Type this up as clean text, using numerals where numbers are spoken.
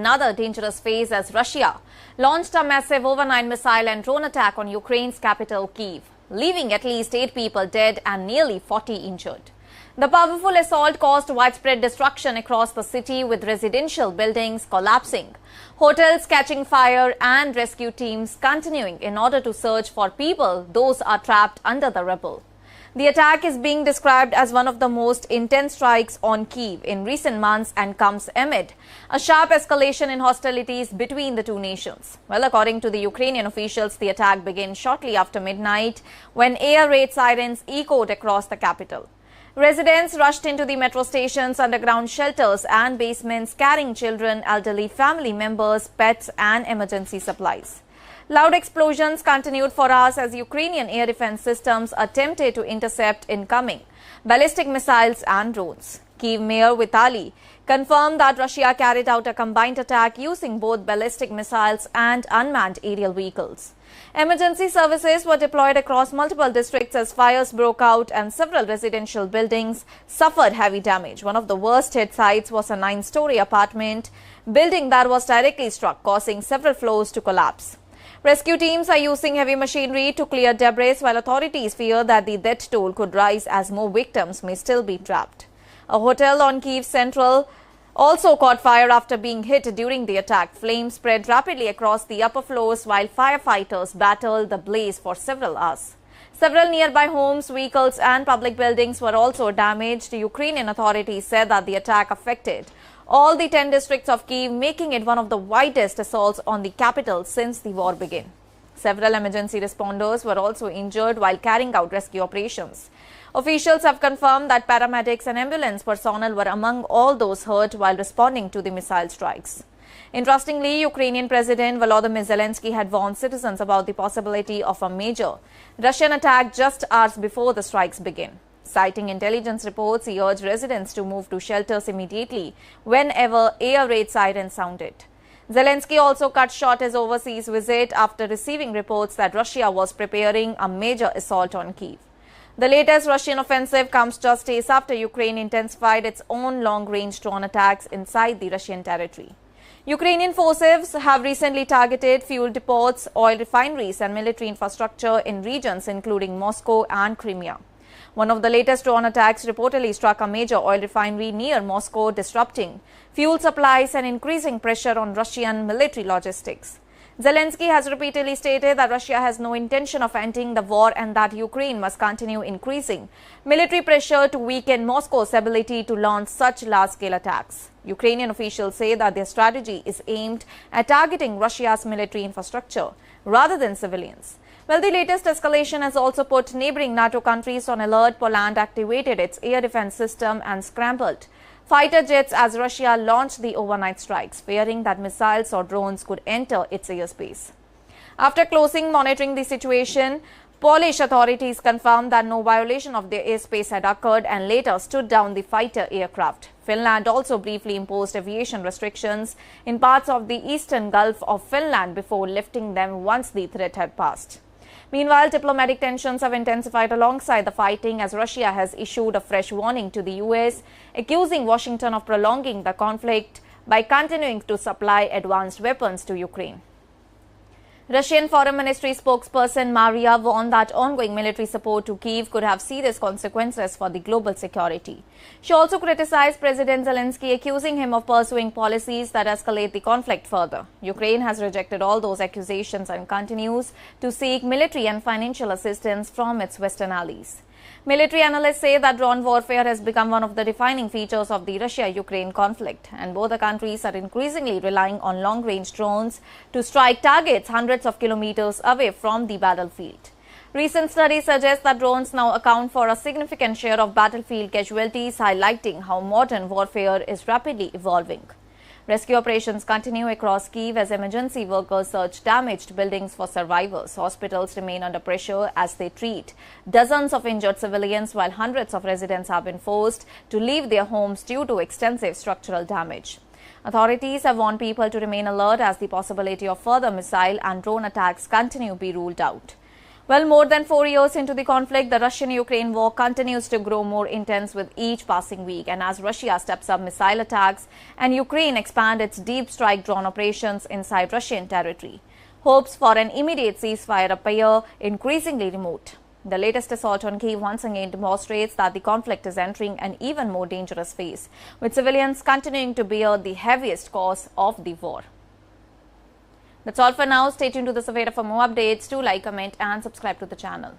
another dangerous phase as Russia launched a massive overnight missile and drone attack on Ukraine's capital, Kyiv, leaving at least 8 people dead and nearly 40 injured. The powerful assault caused widespread destruction across the city, with residential buildings collapsing, hotels catching fire, and rescue teams continuing in order to search for people those are trapped under the rubble. The attack is being described as one of the most intense strikes on Kyiv in recent months and comes amid a sharp escalation in hostilities between the two nations. Well, according to the Ukrainian officials, the attack began shortly after midnight when air raid sirens echoed across the capital. Residents rushed into the metro stations, underground shelters and basements, carrying children, elderly family members, pets and emergency supplies. Loud explosions continued for hours as Ukrainian air defense systems attempted to intercept incoming ballistic missiles and drones. Kyiv Mayor Vitaly confirmed that Russia carried out a combined attack using both ballistic missiles and unmanned aerial vehicles. Emergency services were deployed across multiple districts as fires broke out and several residential buildings suffered heavy damage. One of the worst hit sites was a 9-story apartment building that was directly struck, causing several floors to collapse. Rescue teams are using heavy machinery to clear debris, while authorities fear that the death toll could rise as more victims may still be trapped. A hotel on Kyiv Central also caught fire after being hit during the attack. Flames spread rapidly across the upper floors while firefighters battled the blaze for several hours. Several nearby homes, vehicles and public buildings were also damaged. Ukrainian authorities said that the attack affected all the 10 districts of Kyiv, making it one of the widest assaults on the capital since the war began. Several emergency responders were also injured while carrying out rescue operations. Officials have confirmed that paramedics and ambulance personnel were among all those hurt while responding to the missile strikes. Interestingly, Ukrainian President Volodymyr Zelensky had warned citizens about the possibility of a major Russian attack just hours before the strikes began. Citing intelligence reports, he urged residents to move to shelters immediately whenever air raid sirens sounded. Zelensky also cut short his overseas visit after receiving reports that Russia was preparing a major assault on Kyiv. The latest Russian offensive comes just days after Ukraine intensified its own long-range drone attacks inside the Russian territory. Ukrainian forces have recently targeted fuel depots, oil refineries and military infrastructure in regions including Moscow and Crimea. One of the latest drone attacks reportedly struck a major oil refinery near Moscow, disrupting fuel supplies and increasing pressure on Russian military logistics. Zelensky has repeatedly stated that Russia has no intention of ending the war and that Ukraine must continue increasing military pressure to weaken Moscow's ability to launch such large-scale attacks. Ukrainian officials say that their strategy is aimed at targeting Russia's military infrastructure rather than civilians. Well, the latest escalation has also put neighboring NATO countries on alert. Poland activated its air defense system and scrambled fighter jets as Russia launched the overnight strikes, fearing that missiles or drones could enter its airspace. After closely monitoring the situation, Polish authorities confirmed that no violation of their airspace had occurred and later stood down the fighter aircraft. Finland also briefly imposed aviation restrictions in parts of the eastern Gulf of Finland before lifting them once the threat had passed. Meanwhile, diplomatic tensions have intensified alongside the fighting as Russia has issued a fresh warning to the US, accusing Washington of prolonging the conflict by continuing to supply advanced weapons to Ukraine. Russian Foreign Ministry spokesperson Maria warned that ongoing military support to Kyiv could have serious consequences for the global security. She also criticized President Zelensky, accusing him of pursuing policies that escalate the conflict further. Ukraine has rejected all those accusations and continues to seek military and financial assistance from its Western allies. Military analysts say that drone warfare has become one of the defining features of the Russia-Ukraine conflict, and both the countries are increasingly relying on long-range drones to strike targets hundreds of kilometers away from the battlefield. Recent studies suggest that drones now account for a significant share of battlefield casualties, highlighting how modern warfare is rapidly evolving. Rescue operations continue across Kyiv as emergency workers search damaged buildings for survivors. Hospitals remain under pressure as they treat dozens of injured civilians, while hundreds of residents have been forced to leave their homes due to extensive structural damage. Authorities have warned people to remain alert as the possibility of further missile and drone attacks continue to be ruled out. Well, more than 4 years into the conflict, the Russian-Ukraine war continues to grow more intense with each passing week. And as Russia steps up missile attacks and Ukraine expands its deep strike drone operations inside Russian territory, hopes for an immediate ceasefire appear increasingly remote. The latest assault on Kyiv once again demonstrates that the conflict is entering an even more dangerous phase, with civilians continuing to bear the heaviest cost of the war. That's all for now. Stay tuned to the Savera for more updates. Do like, comment and subscribe to the channel.